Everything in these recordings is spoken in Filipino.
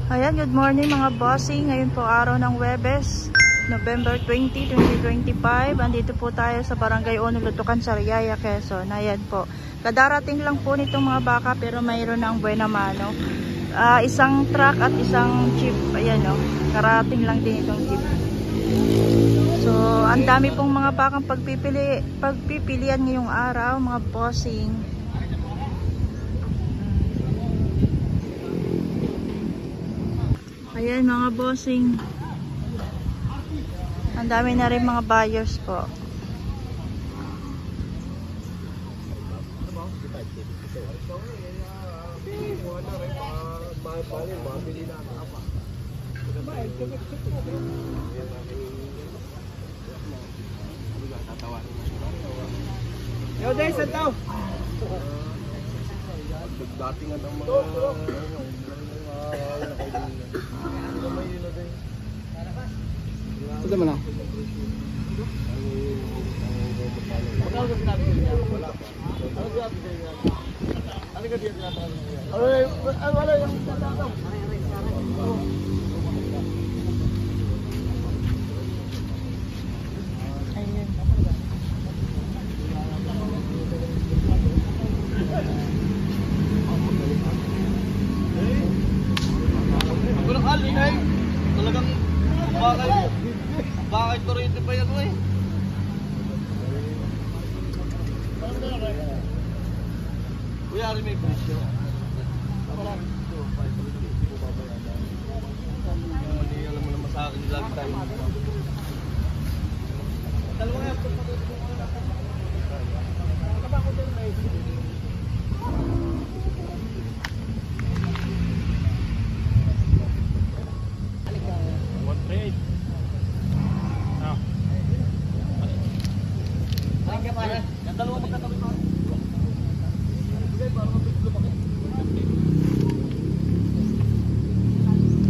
Ayan, good morning mga bossing. Ngayon po araw ng Huwebes, November 20, 2025. Andito po tayo sa Barangay Onulutukan, Sariaya, Quezon. Ayan po. Kadarating lang po nitong mga baka pero mayroon ng buena mano. Isang truck at isang jeep. Ayan o. Karating lang din itong jeep. So, ang dami pong mga bakang pagpipilian ngayong araw, mga bossing. Ayan mga bossing. Ang dami na rin mga buyers po. Yo, Day, saan tao? Datingan ng mga Ito naman ako. Talagang bakit kurente pa yan eh? Kuya rin may presyo. Alam mo naman sa akin lagi tayo. Dalawa nga.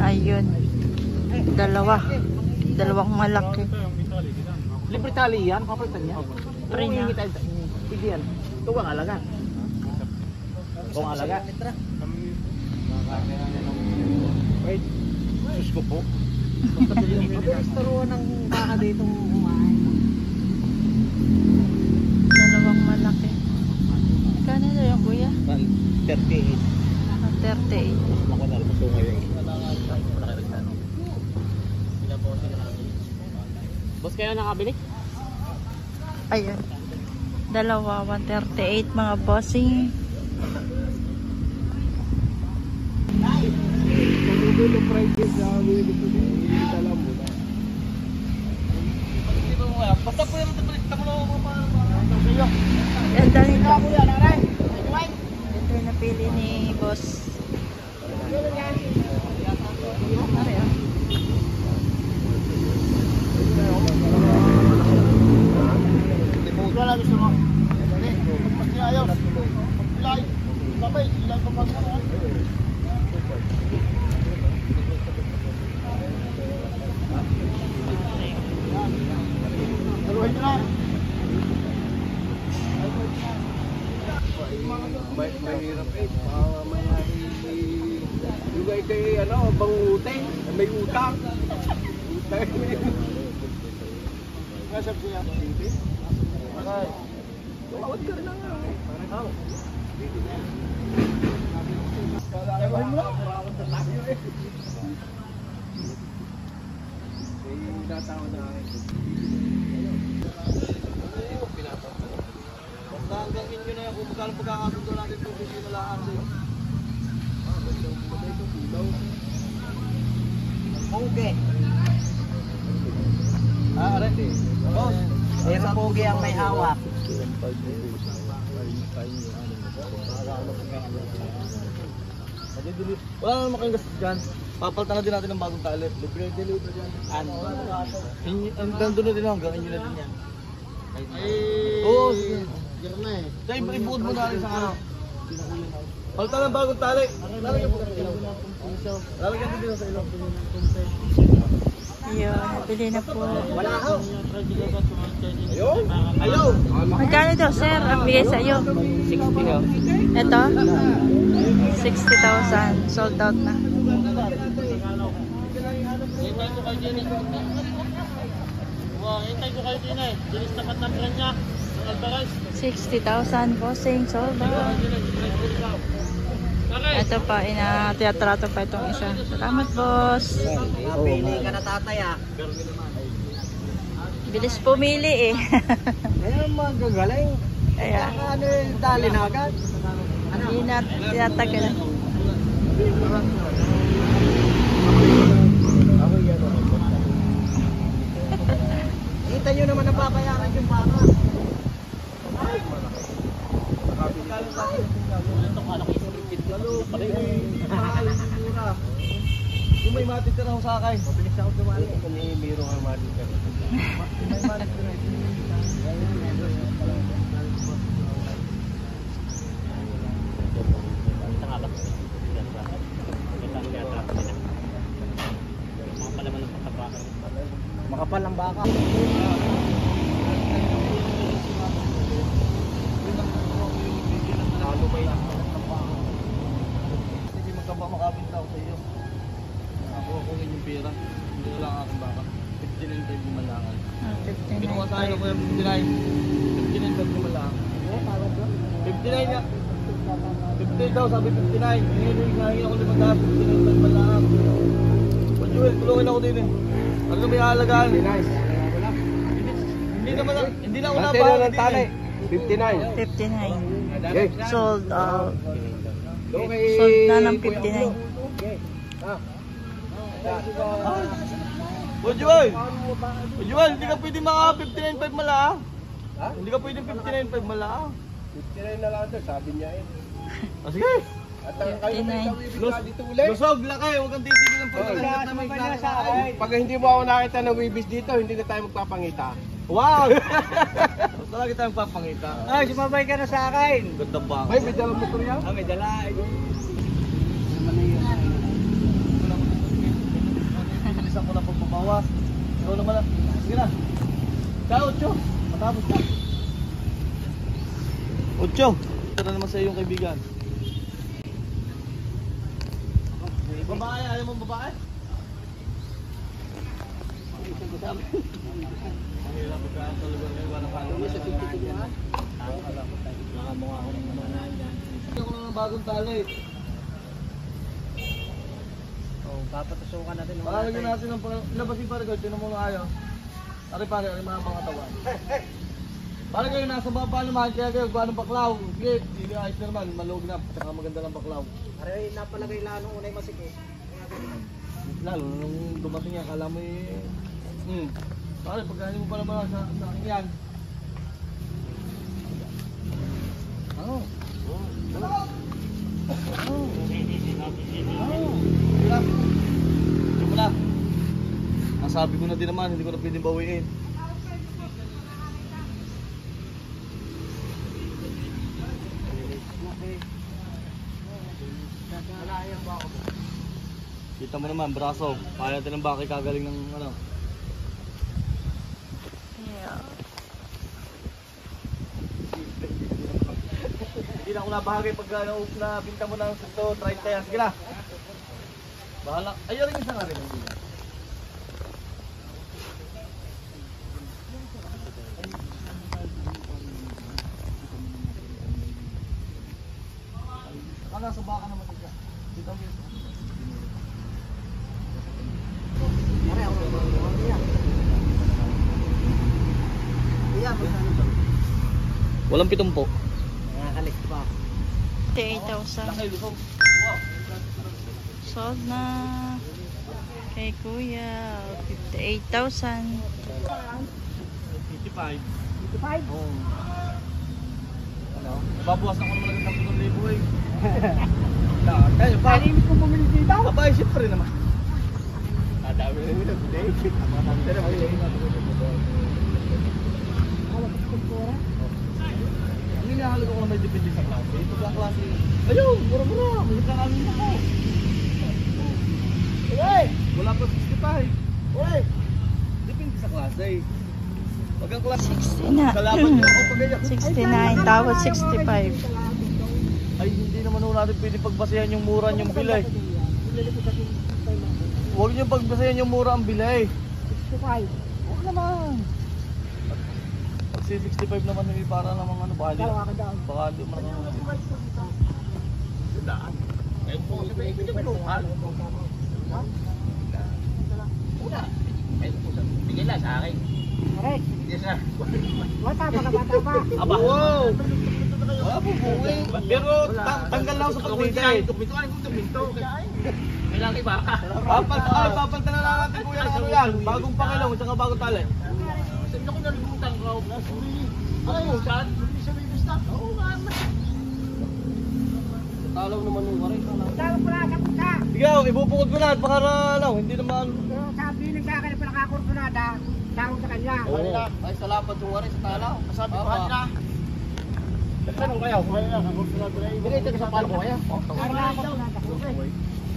Ayun. Dalawang malaki. Libre tali yan, papalitan niya. Pre na. Sige yan. Ito ang alaga. Ito ang alaga. Wait. Sus ko po. Taruan ng baka dito kumain. Dalawang malaki. Kano na yung kuya? 38. 38. Ako na rin ito ngayon. Boss, kayo nakabili? Ayun. Dalawa, 138 mga bossing. Basta po yung tamo na ako pa. Ganda nito. Ito yung napili ni boss. Wala gusto mo. Pag ayaw. Ilay. Sabay, ilang pagkakaroon. Haluhin nyo na. Mahirap eh. Yung kay bangute. May utang. Utang na yun. Nasab siya. Okay. Tawad ka rin lang nga. Haluhin mo lang. Natawad na akin. Basta hanggang inyo na yan kung magkano pagkakasundo natin kung hindi na lahat sa'yo. Pogi. Aray. Boss. Pero pogi ang may hawak. Wala na naman kayong gastos dyan. Papalitan na din natin ng bagong talit. Libre deliver dyan. Ano? Hanggang doon na din hanggang inyo na din yan. Oo, sige. Dahil ibuod mo na rin sa ano. Palitan ng bagong tali. Lalagyan din sa ilong. Ayun, napili na po. Wala ako. Ayun. Ayaw. Magkano daw sir ang bigay sa iyo? 60 daw. Ito? 60,000. Sold out na. Hintay ko kayo din eh. Hintay ko kayo din eh. Dilis tapat ng plan niya. Ang Alvarez. 60,000 bossing, sold out. Ito pa, teatrato pa itong isa. Salamat, boss. Napili ka na tatay ah. Bilis pumili eh. Ayun, magagaling. Kaya, Ano yung dali na agad? hindi na tinatagal. Kita nyo naman ang papayaran yung baka. Kung may matis ka na ako sakay. Mabilis ako dumali. Kung may biro ang mali ka. May mali ka na. Makapal ang baka. Hindi magkamakabinta ako sa iyo. Ako kunin yung pera. Hindi na lang aking baka. 59 tayo gumalangan. 59. Kinuha tayo ko yung 59. 59 tayo gumalangan. 59 nga. 50 daw, sabi 59. Hinahingi ako 500, 59 tayo gumalangan. Pajuel, tulungan ako din eh. Ano na may halagaan? Hindi na una ba? ng tanay? 59. 59. Sold out. Okay. Sold na ng 59. Pajuel! Pajuel, hindi ka pwede maka 59.5 malaang. Ha? Hindi ka pwede 59.5 malaang. 59 na lang ito, sabi niya eh. Sige! At ang kayo 59. dito ulit. Lusog laki, huwag kang titigil ng pagkakalit na may nakakain. Pag hindi mo ako nakita ng wibis dito, hindi na tayo magpapangita. Wow! Talaga tayong papangita. Ay, sumabay ka na sa akin. Ganda ba? May dalang motor yan? may dala. Bilisan ko lang pagbabawas. Ikaw naman lang. Sige na. Sa 8. Matapos na. 8. Ito na naman sa iyong kaibigan. Babae, ayaw mong babae? Mahirap pagkaan sa lugar ngayon, walang kalungan. Nakamukha ko ng mananay. Hindi ako ng bagong tali. Papatusukan natin. Pakalagyan natin ng labasin para gawin. Tinan mo na ayaw. Ari pare, ari mga pangatawan. Para kayo nasa baba naman, kaya kayo gawa ng baklaw. Sige, hindi ayos na naman, malog na. Tsaka maganda ng baklaw. Aray, napalagay lang nung unay masikip. Lalo nung dumating yan, akala mo eh. Pare, pagkain mo pa naman sa akin yan. Oo. Diyan mo na. Nasabi ko na din naman, hindi ko na pwedeng bawiin. Kita mo naman, braso. Kaya natin ng bakay kagaling ng ano. Yeah. Hindi na ako nabahagay pag nabinta mo ng ito, 30 yan. Sige na. Bahala. Ayaw rin isa nga rin. Saka sa baka naman ito. Dito ang gusto. Walang 7 po. Nakakalit pa. 58,000. Laki, lusog. Wow. Sold na kay Kuya. 58,000. 55. 55? Oo. Ano? Babawasan ko naman ng 10,000 eh. Kaya pa. Kalimit ko bumili dito. Abay, siyempre naman. Dami na yun. Ang hinahalaga ko na may depende sa klase. Ito sa klase. Ayun, mura-mura. May kakamin ako. Uy! Wala pa 65. Uy! Depende sa klase. Pag ang klase. 60 na. Kalaban niyo ako pag ganyan. 69, tawad 65. Ay, hindi naman ho natin pwede pagbasehan yung mura yung bilay. Huwag niyo pagbasayan yung mura ang bilay. 65. Huwag naman. Kasi 65 naman hindi para namang ano, baka di marunong. Daan. Eh, po, bigyan mo lokal. Una. Eh, bigyan lang sa akin. Correct. Yes, sir. Bata pa ka, bata pa. Aba, wow! Wala po buhay. Pero tanggal lang sa pagbigay. Tuminto kung tuminto. Kailangan iba ka. Papalta na lang natin kuya ng ano yan. Bagong pakilong at saka bagong tali. Sabi ko nalimutan ko. Ano, saan? Oo nga. Talaw naman yung karin. Tawag ko lang, kapag ka. Ikaw, ibubukod ko lahat. Baka ano, hindi naman. Pero sabi nila sa akin na pinakakursunada, tawag sa kanya. Ay, salamat yung karin sa talaw. Sabi ko kanina. Tanong kayo, kumain na. Hindi, ito sa palo ko kaya.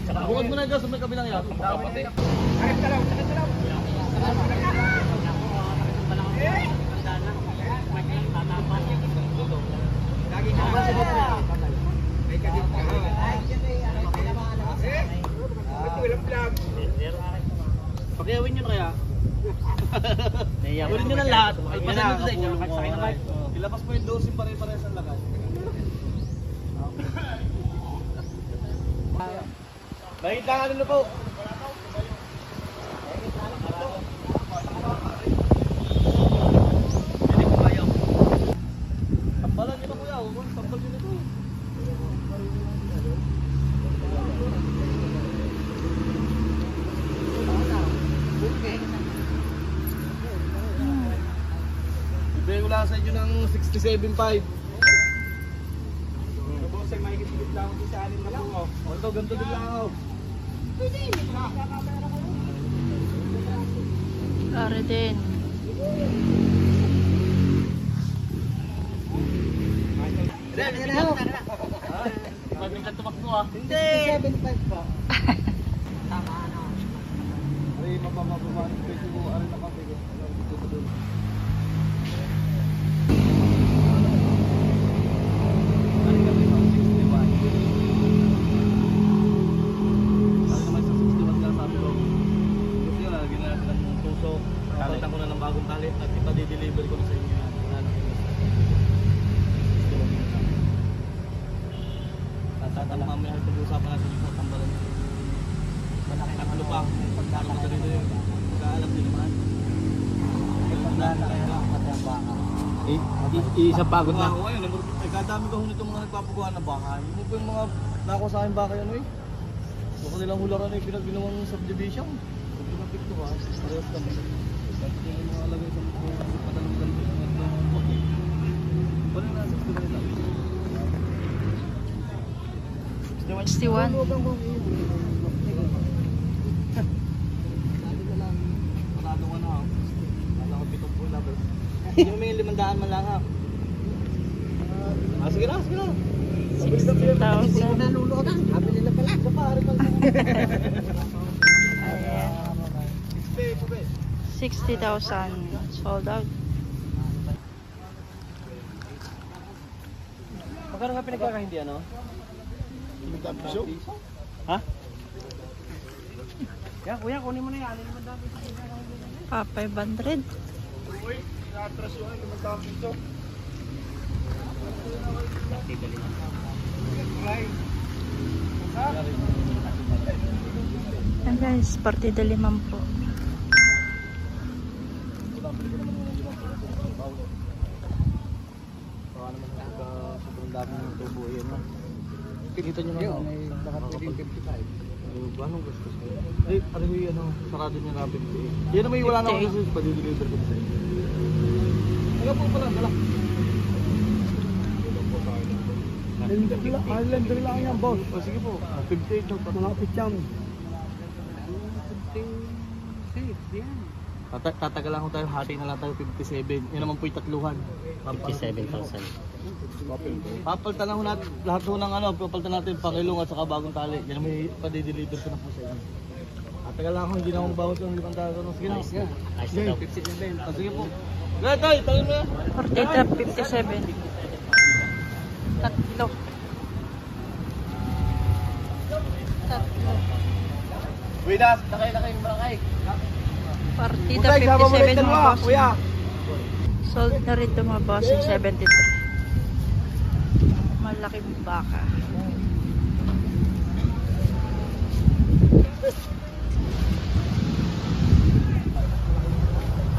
Bukod mo na dyan sa may kabilang yan. Kapatid. Arit ka lang, sakit ka lang. Pakiyawin nyo na kaya. Kunin nyo na lahat. Ay, pasensya sa inyo. Ilabas mo yung dosin pare-parehas ang lakas. Nakita nga nyo po. Tambalan nyo na kuya. Tambal nyo na ito. Ibigay ko lang sa inyo ng 67.5. Boss, ay makikisipit lang ako sa anin na lang. Ito, ganito din lang ako. Pare din. Mabingkat tumakbo ah. Hindi! 75 pa. Ay, mababa ng peso ko. Ano na kape ko? Dito doon. Ano kami sa 61? Ano naman sa 61 ka sabi ko? Kasi yun, lagyan na natin ng tusok. Kalitan ko na ng bagong talit at ipa-deliver ko na sa inyo. Tatang mamaya ay pag-uusapan natin sa tambalan. Malaki na ano pa, pagkakaroon ko dito yung pagkaalam din naman. Isang pagod na. Oo, ngayon, kadami ka hun itong mga nagpapagawa na baka. Hindi po yung mga nako sa akin baka ano eh. Baka nilang hularan eh, pinagginawang subdivision. Kung pinapit ko ha, parehas kami. Bakit yung mga alagay sa mga patalong ganito yung mga wala na sa kanila. 61. Panalo ka na ha. Panalo ka pitong po labas. Hindi mo may 500 man lang ha. Sige na, sige na. 60,000. Naluluotan, sabi nila pala. Sa pare pala. Ayan. 60,000 sold out. Magkano nga pinagkakahindi ano? Piso? Ha? Kaya kuya, kunin mo na yan. Pa 500. Yan guys, partida 5 po. Baka naman sobrang dami ng tubo yan ha. Kita nyo naman, may nakapagpapag 55. Anong gusto ko? Ay, ano yung ano, sarado niya rapid eh. Yan naman yung wala na ako gusto, pa-deliver ko sa inyo. Ayaw po pala, dala. Islander lang yan, boss. O sige po, 58 daw pa. Mga pichang. Tatagal lang tayo, hati na lang tayo 57. Yan naman po yung tatluhan. 57,000. Papalitan na ho natin lahat ho ng ano, papalitan natin pakilong at saka bagong tali. Yan may pa-deliver ko na po sa inyo. At tagal lang ako, hindi na akong bawat yung 5,000. Sige na, sige. Sige, 57. Sige po. Gaya tayo, tali mo yan. 57. Tatlo. Buenas, nakay yung barangay. Partida Usay, sama mo 57 rin mga dalawa, boss. kuya. Sold na rin ito mga boss yung 73. Malaking baka.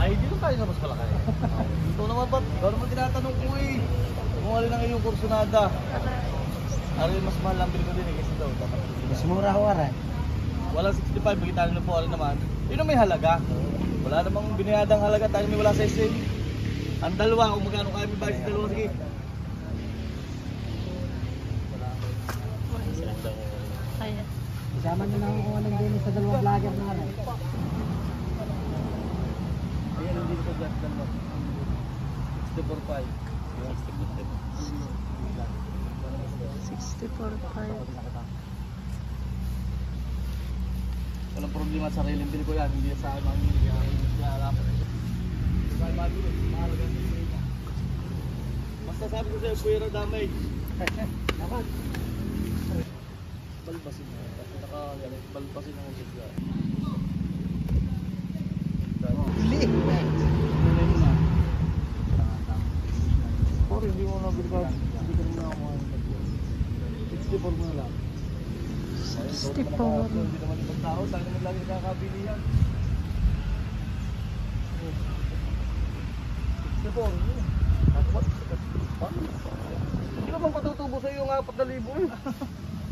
Ay, dito tayo sa mas malaki. Ito naman ba't? Gano'n mo tinatanong ko eh. Kung alin ang iyong kursunada. Ari mas mahal lang bilhin ko din eh kasi daw. Mas mura ho aray. Walang 65, bigyan na po alin naman. Yun ang may halaga. Wala namang binayadang halaga, tayo may wala sa isin. Ang dalawa, kung magkano kaya may bayad sa dalawa, sige. Ayan. Isama nyo na ako kung anong din sa dalawang vlogger na aray. Ayan, hindi ko dyan dalawa. 64.5. 64.5. Walang problema sa sarili, hindi ko yan. Hindi sa akin ang hindi. Kaya alapan ito. Kaya mabili, mahalaga ang hindi niya. Basta sabi ko sa'yo, kuya na damage. Dapat. Balbasin mo. Balbasin ang usip ka. Liig. Or hindi mo nabili ka. Hindi ka naman ako 64 mo na lang. 64. Hindi naman ibang tao. Tayo naman lagi nakakabili yan. 64. Hindi naman patutubo sa iyo ng 4,000 eh.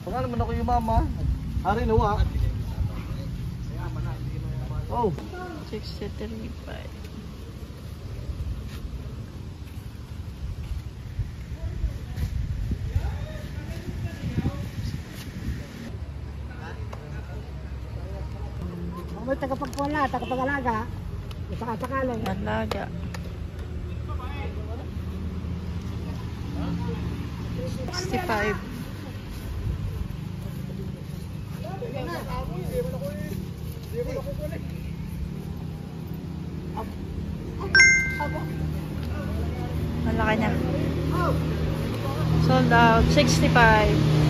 Baka naman ako yung mama. Hari nawa. Oh. 63.5. May tagapagpala, tagapag-alaga. Saka sakali. Alaga. 65. Malaki na. Sold out. 65.